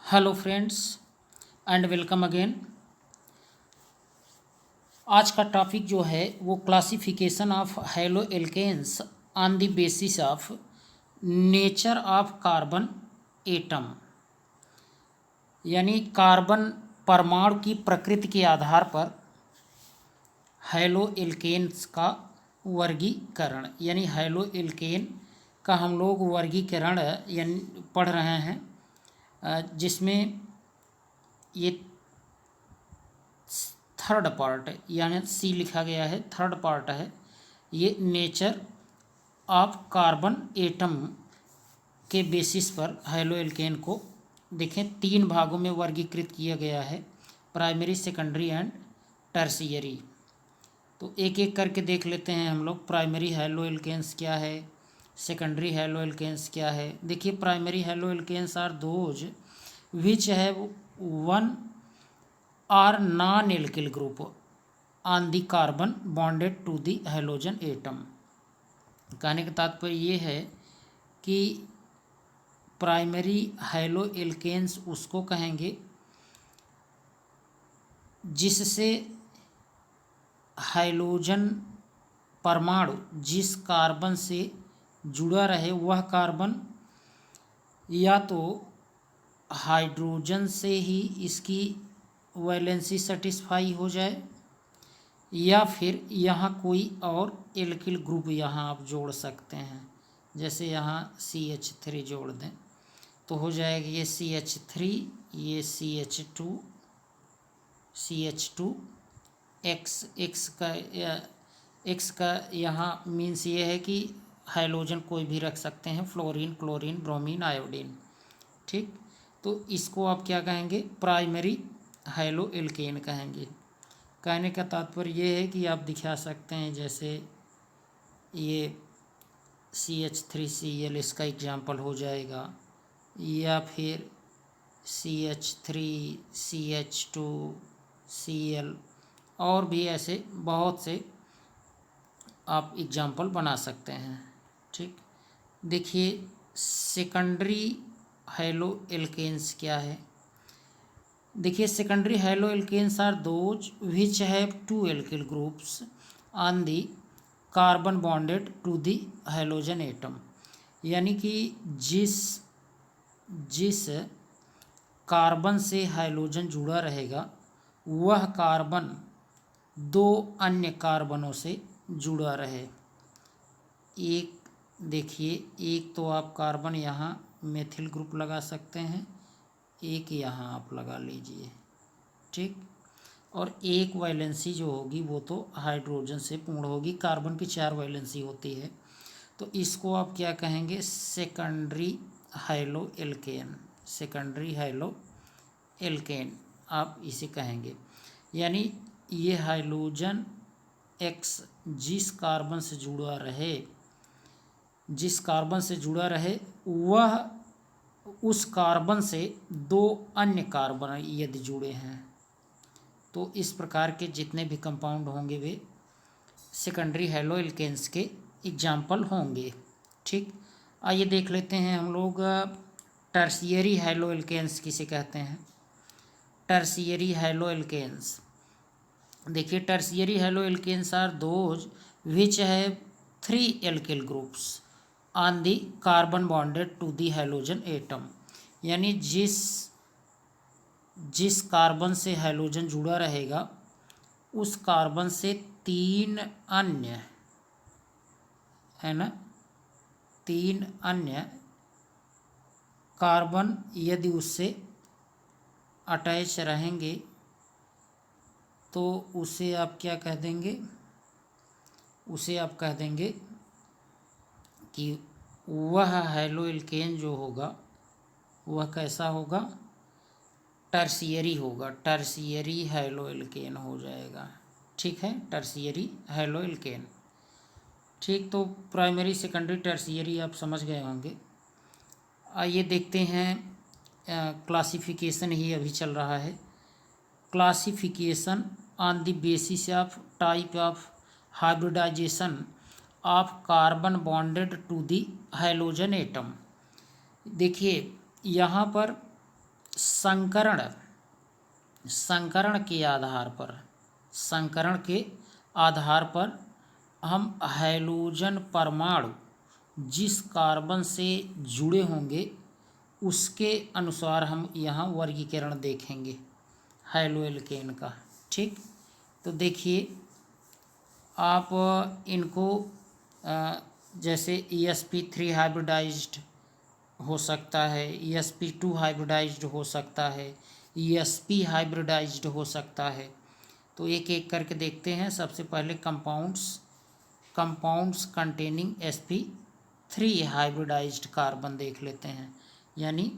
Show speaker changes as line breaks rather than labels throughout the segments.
Hello friends and welcome again. आज का topic जो है वो classification of haloalkanes on the basis of nature of carbon atom, यानी कार्बन परमाणु की प्रकृति के आधार पर हैलो एल्केन्स का वर्गीकरण, यानी हैलो एल्केन का हम लोग वर्गीकरण यानी पढ़ रहे हैं, जिसमें ये थर्ड पार्ट यानी सी लिखा गया है, थर्ड पार्ट है ये नेचर ऑफ कार्बन एटम के बेसिस पर हैलो एल्केन को देखें तीन भागों में वर्गीकृत किया गया है, प्राइमरी, सेकेंडरी एंड टर्शियरी। तो एक एक करके देख लेते हैं हम लोग। प्राइमरी हैलो एल्केन्स क्या है, सेकेंडरी हैलो एल्केन्स क्या है। देखिए, primary haloalkanes are those which have one or none alkyl group on the carbon bonded to the halogen atom. कहने का तात्पर्य ये है कि प्राइमरी हैलो एल्केन्स उसको कहेंगे जिससे हाइड्रोजन परमाणु जिस कार्बन से जुड़ा रहे वह कार्बन या तो हाइड्रोजन से ही इसकी वैलेंसी सेटिस्फाई हो जाए या फिर यहाँ कोई और एल्किल ग्रुप यहाँ आप जोड़ सकते हैं। जैसे यहाँ CH3 जोड़ दें तो हो जाएगा ये CH3, ये CH2 एक्स का यहाँ मीन्स ये है कि हाइड्रोजन कोई भी रख सकते हैं, फ्लोरीन, क्लोरीन, ब्रोमीन, आयोडीन। ठीक, तो इसको आप क्या कहेंगे, प्राइमरी हैलो एल्केन कहेंगे। कहने का तात्पर्य ये है कि आप दिखा सकते हैं, जैसे ये CH3Cl इसका एग्जाम्पल हो जाएगा, या फिर CH3CH2Cl, और भी ऐसे बहुत से आप एग्जाम्पल बना सकते हैं। ठीक, देखिए सेकेंडरी हैलो एल्केन्स क्या है। देखिए, secondary haloalkanes are those which have two alkyl groups on the carbon bonded to the halogen atom, यानी कि जिस कार्बन से हाइड्रोजन जुड़ा रहेगा वह कार्बन दो अन्य कार्बनों से जुड़ा रहे। एक देखिए, एक तो आप कार्बन यहाँ मेथिल ग्रुप लगा सकते हैं, एक यहाँ आप लगा लीजिए। ठीक, और एक वैलेंसी जो होगी वो तो हाइड्रोजन से पूर्ण होगी। कार्बन की 4 वैलेंसी होती है, तो इसको आप क्या कहेंगे, secondary haloalkane. Secondary haloalkane आप इसे कहेंगे, यानी ये हाइड्रोजन एक्स जिस कार्बन से जुड़ा रहे वह उस कार्बन से दो अन्य कार्बन यदि जुड़े हैं, तो इस प्रकार के जितने भी कंपाउंड होंगे वे सेकेंडरी हैलो एल्केन्स के एग्जाम्पल होंगे। ठीक, आइए देख लेते हैं हम लोग टर्शियरी हैलो एल्केन्स किसे कहते हैं। टर्शियरी हैलो एल्केन्स, देखिए tertiary haloalkanes are those which have 3 alkyl groups on the carbon bonded to the halogen atom, यानी जिस कार्बन से हाइड्रोजन जुड़ा रहेगा उस कार्बन से 3 अन्य, है ना, 3 अन्य कार्बन यदि उससे अटैच रहेंगे तो उसे आप क्या कह देंगे, उसे आप कह देंगे कि वह हैलो एल्केन जो होगा वह कैसा होगा, टर्शियरी होगा, टर्शियरी हैलो एल्केन हो जाएगा। ठीक है, टर्शियरी हैलो एल्केन। ठीक, तो प्राइमरी, सेकेंडरी, टर्शियरी आप समझ गए होंगे। आइए देखते हैं, क्लासिफिकेशन ही अभी चल रहा है। Classification on the basis of type of hybridisation of carbon bonded to the halogen atom. देखिए यहाँ पर संकरण के आधार पर हम हाइड्रोजन परमाणु जिस कार्बन से जुड़े होंगे उसके अनुसार हम यहाँ वर्गीकरण देखेंगे हाइड्रोएल्केन का। ठीक, तो देखिए आप इनको जैसे EsP3 हाइब्रिडाइज्ड हो सकता है, EsP2 हाइब्रिडाइज्ड हो सकता है, EsP हाइब्रिडाइज्ड हो सकता है। तो एक एक करके देखते हैं। सबसे पहले compounds containing sp3 hybridised carbon देख लेते हैं। यानी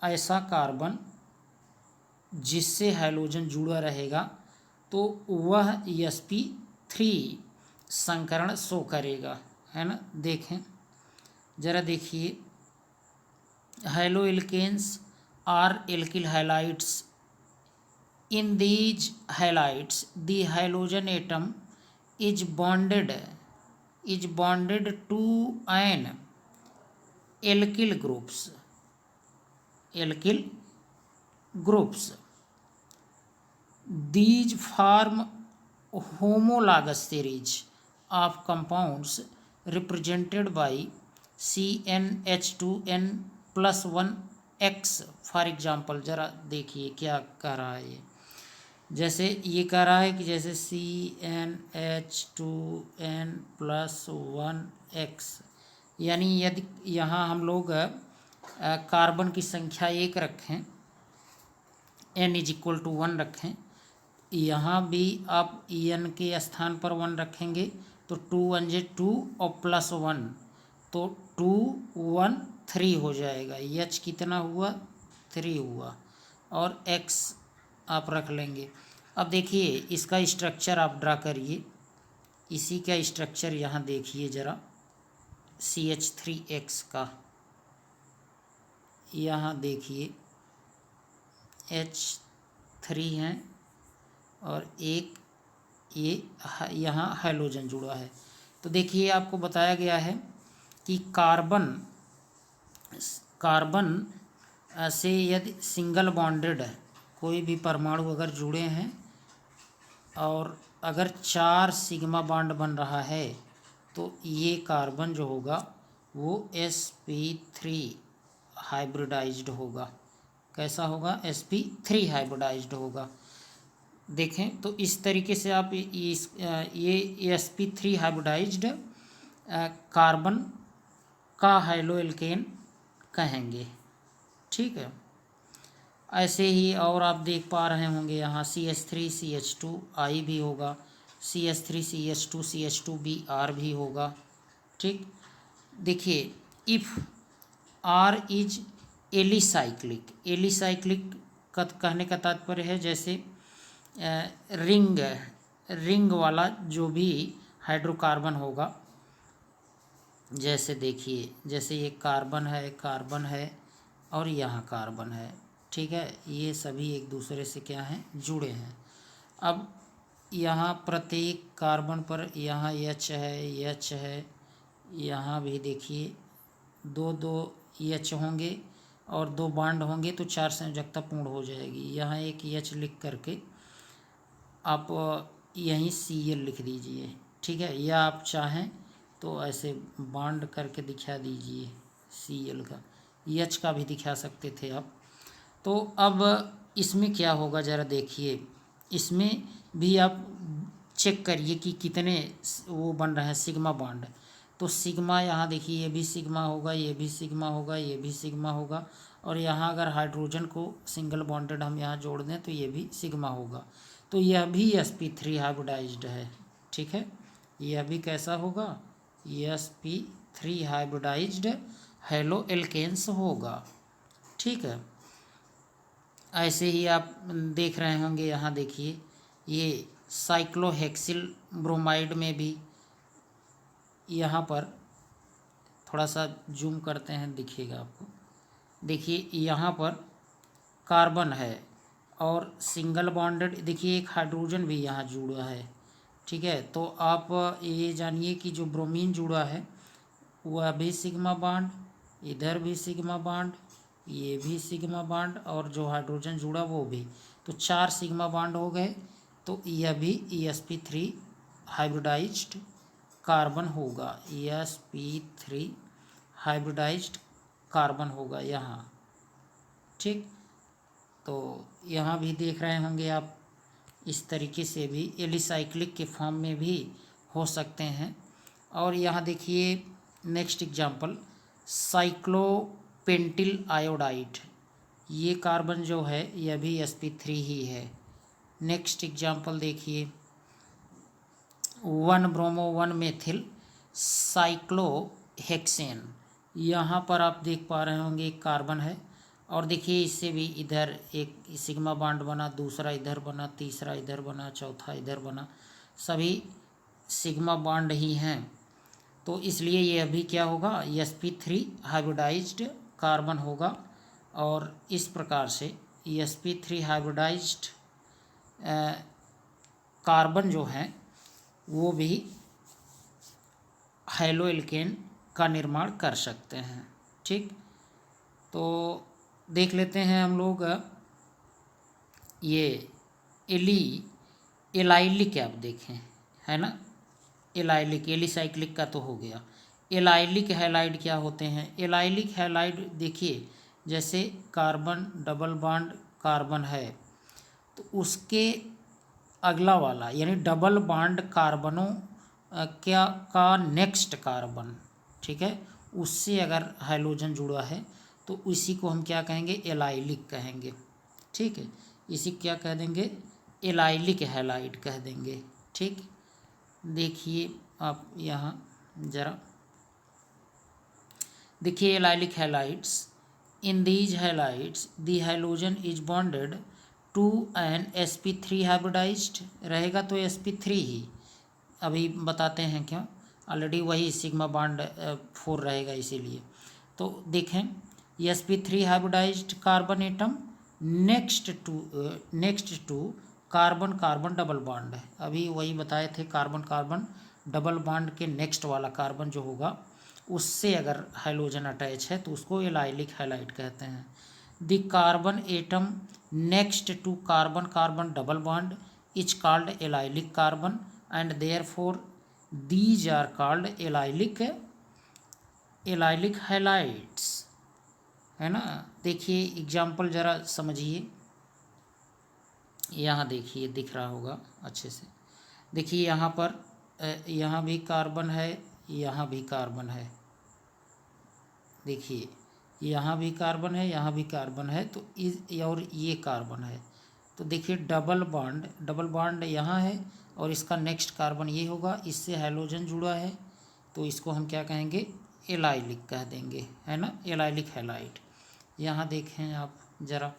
ऐसा कार्बन जिससे हाइड्रोजन जुड़ा रहेगा तो वह sp3 संकरण शो करेगा, है ना। देखें जरा, देखिए hydroalkanes are alkyl halides. In these halides, the halogen atom is bonded to an alkyl groups. These form homologous series of compounds represented by CnH2n plus 1x. For example जरा देखिए क्या कह रहा है ये। जैसे ये कह रहा है कि जैसे CnH2n plus 1x, यानी यदि यहाँ हम लोग कार्बन की संख्या 1 रखें, n = 1 रखें, यहाँ भी आप n के स्थान पर 1 रखेंगे तो 2 1 जे 2 और प्लस 1 तो 2 1 3 हो जाएगा। H कितना हुआ? 3 हुआ और x आप रख लेंगे। अब देखिए इसका स्ट्रक्चर आप ड्रा करिए। इसी का स्ट्रक्चर यहाँ देखिए ज़रा, CH3X का। यहाँ देखिए H3 है और एक ये यहाँ हाइड्रोजन जुड़ा है। तो देखिए आपको बताया गया है कि कार्बन से यदि सिंगल बॉन्डेड कोई भी परमाणु अगर जुड़े हैं और अगर 4 सिग्मा बॉन्ड बन रहा है तो ये कार्बन जो होगा वो sp3 हाइब्रिडाइज्ड होगा। कैसा होगा? sp3 हाइब्रिडाइज्ड होगा। देखें तो इस तरीके से आप ये sp3 हाइब्रिडाइज्ड कार्बन का हाइड्रोएल्केन कहेंगे। ठीक है, ऐसे ही और आप देख पा रहे होंगे यहाँ CH3CH2I भी होगा, CH3CH2CH2Br भी होगा। ठीक, देखिए इफ़ R इज एलिसाइक्लिक का कहने का तात्पर्य है जैसे रिंग वाला जो भी हाइड्रोकार्बन होगा। जैसे देखिए, जैसे ये कार्बन है और यहाँ कार्बन है। ठीक है, ये सभी एक दूसरे से क्या हैं? जुड़े हैं। अब यहाँ प्रत्येक कार्बन पर यहाँ H है, यहाँ भी देखिए 2 H होंगे और 2 बॉन्ड होंगे तो 4 संयोजकता पूर्ण हो जाएगी। यहाँ एक H लिख करके आप यहीं Cl लिख दीजिए। ठीक है, या आप चाहें तो ऐसे बॉन्ड करके दिखा दीजिए Cl का, H का भी दिखा सकते थे आप। तो अब इसमें क्या होगा ज़रा देखिए, इसमें भी आप चेक करिए कि कितने वो बन रहे हैं सिग्मा बॉन्ड। तो सिग्मा यहाँ देखिए, ये भी सिग्मा होगा, ये भी सिग्मा होगा, ये भी सिग्मा होगा और यहाँ अगर हाइड्रोजन को सिंगल बॉन्डेड हम यहाँ जोड़ दें तो ये भी सिग्मा होगा। तो यह भी sp3 हाइब्रिडाइज्ड है। ठीक है, यह भी कैसा होगा? sp3 हाइब्रिडाइज्ड हाइड्रोएल्केन्स होगा। ठीक है, ऐसे ही आप देख रहे होंगे यहाँ देखिए ये साइक्लोहेक्सिल ब्रोमाइड में भी, यहाँ पर थोड़ा सा जूम करते हैं दिखेगा आपको। देखिए यहाँ पर कार्बन है और सिंगल बॉन्डेड, देखिए एक हाइड्रोजन भी यहाँ जुड़ा है। ठीक है, तो आप ये जानिए कि जो ब्रोमीन जुड़ा है वह भी सिग्मा बॉन्ड इधर भी सिग्मा बॉन्ड, ये भी सिग्मा बॉन्ड, और जो हाइड्रोजन जुड़ा वो भी, तो 4 सिग्मा बॉन्ड हो गए। तो यह भी sp3 हाइब्रिडाइज्ड कार्बन होगा, sp3 हाइब्रिडाइज्ड कार्बन होगा यहाँ। ठीक, तो यहाँ भी देख रहे होंगे आप, इस तरीके से भी एलिसाइक्लिक के फॉर्म में भी हो सकते हैं। और यहाँ देखिए नेक्स्ट एग्जांपल, साइक्लोपेंटिल आयोडाइड, ये कार्बन जो है यह भी sp3 ही है। नेक्स्ट एग्जांपल देखिए, 1 ब्रोमो 1 मेथिल साइक्लोहेक्सेन, यहाँ पर आप देख पा रहे होंगे एक कार्बन है, और देखिए इससे भी इधर एक सिग्मा बॉन्ड बना, दूसरा इधर बना, तीसरा इधर बना, चौथा इधर बना, सभी सिग्मा बॉन्ड ही हैं। तो इसलिए ये अभी क्या होगा, sp3 हाइब्रिडाइज्ड कार्बन होगा। और इस प्रकार से sp3 हाइब्रिडाइज्ड कार्बन जो हैं वो भी हैलोएल्केन का निर्माण कर सकते हैं। ठीक, तो देख लेते हैं हम लोग ये एलाइलिक आप देखें, है ना, एलाइलिक, एलिसाइक्लिक का तो हो गया। एलाइलिक हैलाइड क्या होते हैं? एलाइलिक हैलाइड देखिए, जैसे कार्बन डबल बॉन्ड कार्बन है, तो उसके अगला वाला यानी डबल बॉन्ड कार्बनों क्या का नेक्स्ट कार्बन, ठीक है, उससे अगर हाइड्रोजन जुड़ा है तो इसी को हम क्या कहेंगे, एलाइलिक कहेंगे। ठीक है, इसी क्या कह देंगे, एलाइलिक हैलाइड कह देंगे। ठीक, देखिए आप यहाँ ज़रा देखिए, allylic halides, in these halides the hydrogen is bonded to an sp3 hybridised रहेगा, तो sp3 ही अभी बताते हैं क्यों, ऑलरेडी वही सिग्मा बॉन्ड 4 रहेगा इसीलिए। तो देखें, sp3 hybridised carbon atom next to carbon carbon double bond है, अभी वही बताए थे, कार्बन कार्बन डबल बॉन्ड के नेक्स्ट वाला कार्बन जो होगा उससे अगर हाइड्रोजन अटैच है तो उसको एलाइलिक हैलाइड कहते हैं। The carbon atom next to carbon carbon double bond is called allylic carbon and therefore these are called allylic halides, है ना। देखिए एग्जाम्पल ज़रा समझिए, यहाँ देखिए दिख रहा होगा अच्छे से, देखिए यहाँ पर यहाँ भी कार्बन है, यहाँ भी कार्बन है, देखिए यहाँ भी कार्बन है, यहाँ भी कार्बन है, तो और ये कार्बन है, तो देखिए डबल बॉन्ड यहाँ है और इसका नेक्स्ट कार्बन ये होगा, इससे हाइड्रोजन जुड़ा है, तो इसको हम क्या कहेंगे, एलाइलिक कह देंगे, है ना, एलाइलिक हैलाइड। यहाँ देखें आप ज़रा,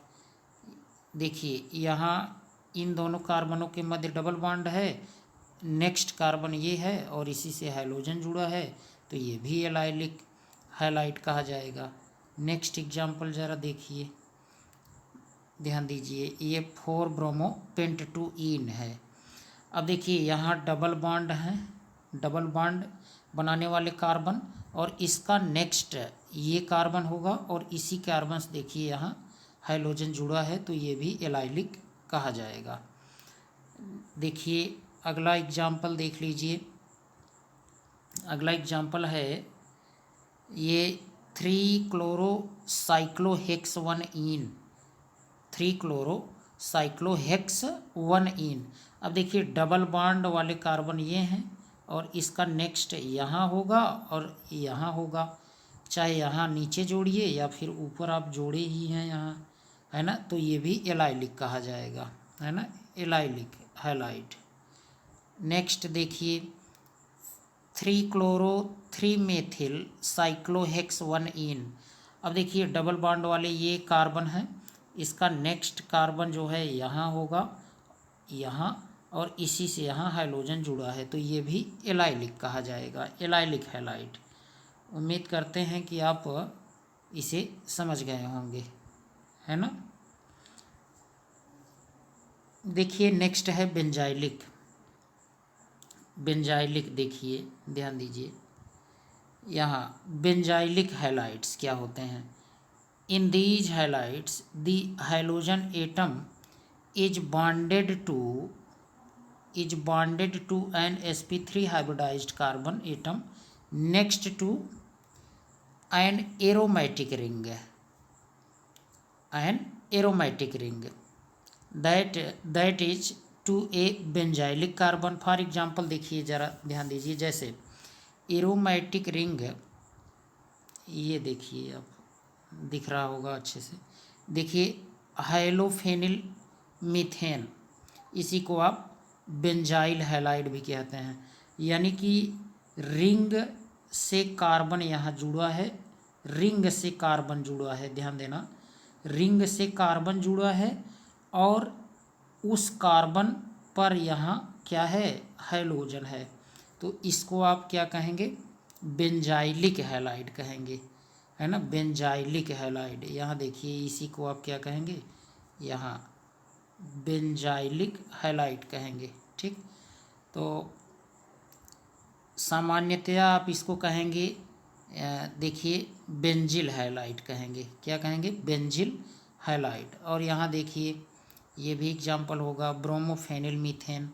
देखिए यहाँ इन दोनों कार्बनों के मध्य डबल बॉन्ड है, नेक्स्ट कार्बन ये है और इसी से हाइड्रोजन जुड़ा है, तो ये भी एलाइलिक हैलाइड कहा जाएगा। नेक्स्ट एग्जाम्पल ज़रा देखिए, ध्यान दीजिए, ये 4 ब्रोमो पेंट2ईन है। अब देखिए यहाँ डबल बॉन्ड है, डबल बॉन्ड बनाने वाले कार्बन, और इसका नेक्स्ट ये कार्बन होगा और इसी कार्बन से देखिए यहाँ हाइड्रोजन जुड़ा है, तो ये भी एलाइलिक कहा जाएगा। देखिए अगला एग्जाम्पल देख लीजिए, अगला एग्जाम्पल है ये 3-क्लोरोसाइक्लोहेक्स-1-ईन, 3-क्लोरोसाइक्लोहेक्स-1-ईन। अब देखिए डबल बॉन्ड वाले कार्बन ये हैं और इसका नेक्स्ट यहाँ होगा और यहाँ होगा, चाहे यहाँ नीचे जोड़िए या फिर ऊपर आप जोड़े ही हैं यहाँ, है ना, तो ये भी एलाइलिक कहा जाएगा, है ना, एलाइलिक हैलाइड। नेक्स्ट देखिए 3-क्लोरो-3-मेथिल साइक्लोहेक्स-1-ईन। अब देखिए डबल बॉन्ड वाले ये कार्बन है, इसका नेक्स्ट कार्बन जो है यहाँ होगा, यहाँ, और इसी से यहाँ हाइड्रोजन जुड़ा है, तो ये भी एलाइलिक कहा जाएगा, एलाइलिक हैलाइड। उम्मीद करते हैं कि आप इसे समझ गए होंगे, है ना। देखिए नेक्स्ट है बेंजाइलिक। बेंजाइलिक देखिए, ध्यान दीजिए, यहाँ बेंजाइलिक हैलाइड्स क्या होते हैं। इन these halides the hydrogen atom is bonded to an sp3 hybridized carbon atom next to an aromatic ring that is to a benzylic carbon। For example देखिए ज़रा ध्यान दीजिए, जैसे एरोमेटिक रिंग, ये देखिए अब दिख रहा होगा अच्छे से, देखिए हाइलोफेनिल मीथेन, इसी को आप बेंजाइल हैलाइड भी कहते हैं। यानी कि रिंग से कार्बन यहाँ जुड़ा है, रिंग से कार्बन जुड़ा है, ध्यान देना, रिंग से कार्बन जुड़ा है और उस कार्बन पर यहाँ क्या है, हाइड्रोजन है, तो इसको आप क्या कहेंगे, बेंजाइलिक हैलाइड कहेंगे, है ना, बेंजाइलिक हैलाइड। यहाँ देखिए इसी को आप क्या कहेंगे, यहाँ बेंजाइलिक हैलाइड कहेंगे। ठीक, तो सामान्यतया आप इसको कहेंगे, देखिए बेंजिल हैलाइड कहेंगे, क्या कहेंगे, बेंजिल हैलाइड। और यहाँ देखिए ये भी एग्जाम्पल होगा ब्रोमोफेनिल मीथेन,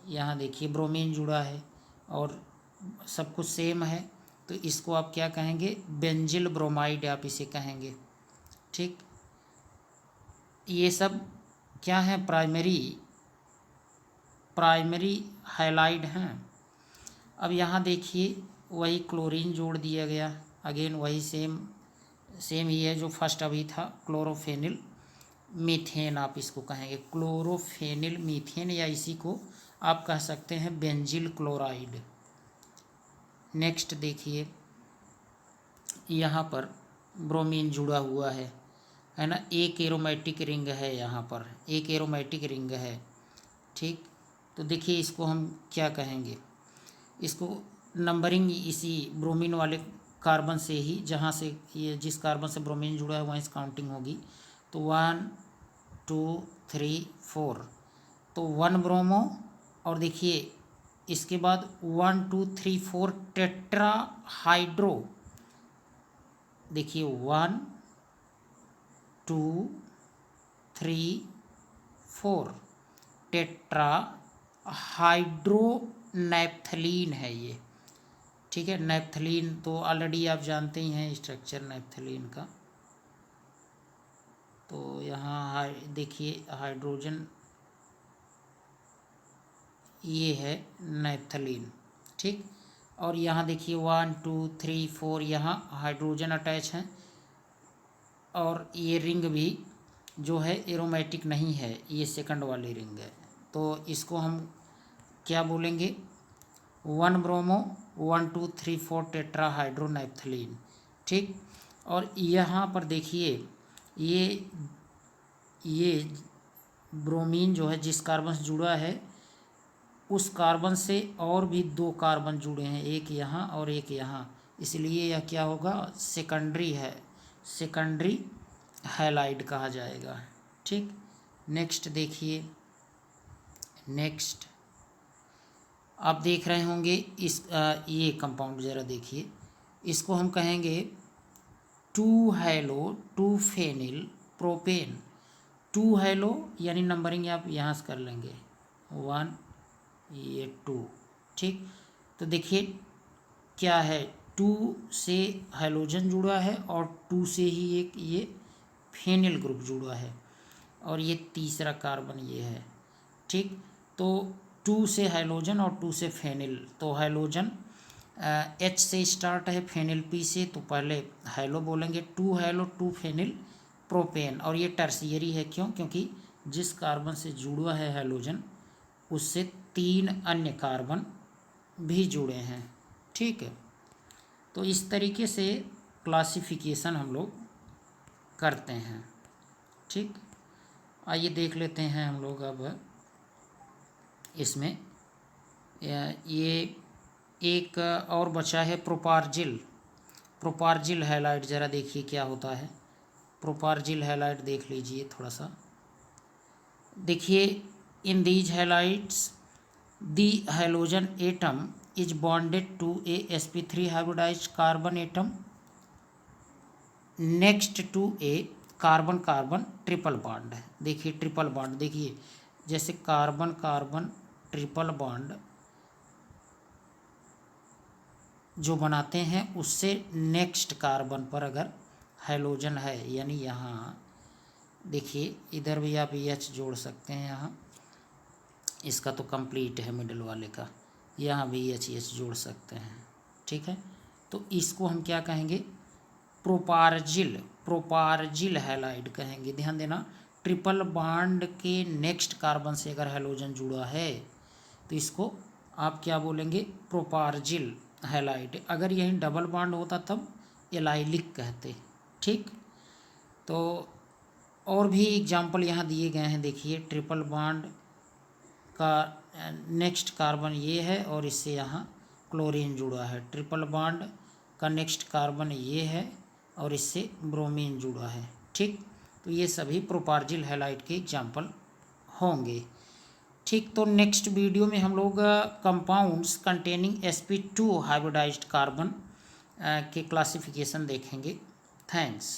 यहाँ देखिए ब्रोमीन जुड़ा है और सब कुछ सेम है, तो इसको आप क्या कहेंगे, बेंजिल ब्रोमाइड आप इसे कहेंगे। ठीक, ये सब क्या है, प्राइमरी हैलाइड हैं। अब यहाँ देखिए वही क्लोरीन जोड़ दिया गया, अगेन वही सेम ही है जो फर्स्ट अभी था, क्लोरोफेनिल मीथेन आप इसको कहेंगे, क्लोरोफेनिल मीथेन, या इसी को आप कह सकते हैं बेंजिल क्लोराइड। नेक्स्ट देखिए यहाँ पर ब्रोमीन जुड़ा हुआ है ना, एक एरोमेटिक रिंग है, यहाँ पर एक एरोमेटिक रिंग है। ठीक, तो देखिए इसको हम क्या कहेंगे, इसको नंबरिंग इसी ब्रोमीन वाले कार्बन से ही, जहाँ से ये जिस कार्बन से ब्रोमीन जुड़ा है वहीं से काउंटिंग होगी, तो 1 2 3 4, तो 1 ब्रोमो, और देखिए इसके बाद 1 2 3 4 टेट्रा हाइड्रो, देखिए 1 2 3 4 टेट्रा हाइड्रोनैप्थलीन है ये। ठीक है, नैप्थलीन तो ऑलरेडी आप जानते ही हैं स्ट्रक्चर नैप्थलीन का, तो यहाँ देखिए हाइड्रोजन, ये है नैप्थलीन। ठीक, और यहाँ देखिए 1 2 3 4 यहाँ हाइड्रोजन अटैच हैं, और ये रिंग भी जो है एरोमेटिक नहीं है, ये सेकंड वाली रिंग है, तो इसको हम क्या बोलेंगे, 1 ब्रोमो 1 2 3 4 टेट्रा हाइड्रोनैप्थलीन। ठीक, और यहाँ पर देखिए ये ब्रोमीन जो है जिस कार्बन से जुड़ा है, उस कार्बन से और भी 2 कार्बन जुड़े हैं, एक यहाँ और एक यहाँ, इसलिए यह क्या होगा, सेकेंडरी है, सेकेंडरी हैलाइड कहा जाएगा। ठीक, नेक्स्ट देखिए, नेक्स्ट आप देख रहे होंगे इस ये कंपाउंड ज़रा देखिए, इसको हम कहेंगे 2 हैलो 2 फेनिल प्रोपेन। 2 हैलो यानी नंबरिंग आप यहाँ से कर लेंगे, 1 ये 2। ठीक, तो देखिए क्या है, 2 से हाइड्रोजन जुड़ा है और 2 से ही एक ये फेनिल ग्रुप जुड़ा है, और ये तीसरा कार्बन ये है। ठीक, तो 2 से हाइड्रोजन और 2 से फेनिल, तो हाइड्रोजन H से स्टार्ट है, फेनिल P से, तो पहले हाइलो बोलेंगे, 2 हाइलो 2 फेनिल प्रोपेन, और ये टर्शियरी है, क्यों, क्योंकि जिस कार्बन से जुड़ा है हाइड्रोजन उससे 3 अन्य कार्बन भी जुड़े हैं। ठीक है, तो इस तरीके से क्लासिफिकेशन हम लोग करते हैं। ठीक, आइए देख लेते हैं हम लोग अब इसमें, ये एक और बचा है प्रोपार्जिल हैलाइड, ज़रा देखिए क्या होता है प्रोपार्जिल हैलाइड, देख लीजिए थोड़ा सा, देखिए in these halides the hydrogen atom is bonded to a sp3 hybridised carbon atom next to a carbon carbon triple bond है। देखिए ट्रिपल बॉन्ड, देखिए जैसे कार्बन कार्बन ट्रिपल बॉन्ड जो बनाते हैं उससे नेक्स्ट कार्बन पर अगर हाइड्रोजन है, यानी यहाँ देखिए इधर भी आप एच जोड़ सकते हैं, यहाँ इसका तो कंप्लीट है मिडल वाले का, यहाँ भी एच जोड़ सकते हैं, ठीक है। तो इसको हम क्या कहेंगे, प्रोपार्जिल, प्रोपार्जिल हैलाइड कहेंगे। ध्यान देना, ट्रिपल बॉन्ड के नेक्स्ट कार्बन से अगर हैलोजन जुड़ा है तो इसको आप क्या बोलेंगे, प्रोपार्जिल हैलाइड। अगर यही डबल बॉन्ड होता तब एलाइलिक कहते, ठीक। तो और भी एग्जाम्पल यहाँ दिए गए हैं, देखिए ट्रिपल बॉन्ड का नेक्स्ट कार्बन ये है और इससे यहाँ क्लोरीन जुड़ा है, ट्रिपल बॉन्ड का नेक्स्ट कार्बन ये है और इससे ब्रोमीन जुड़ा है, ठीक। तो ये सभी प्रोपार्जिल हैलाइड के एग्जाम्पल होंगे, ठीक। तो नेक्स्ट वीडियो में हम लोग compounds containing sp2 hybridised carbon के क्लासिफिकेशन देखेंगे। थैंक्स।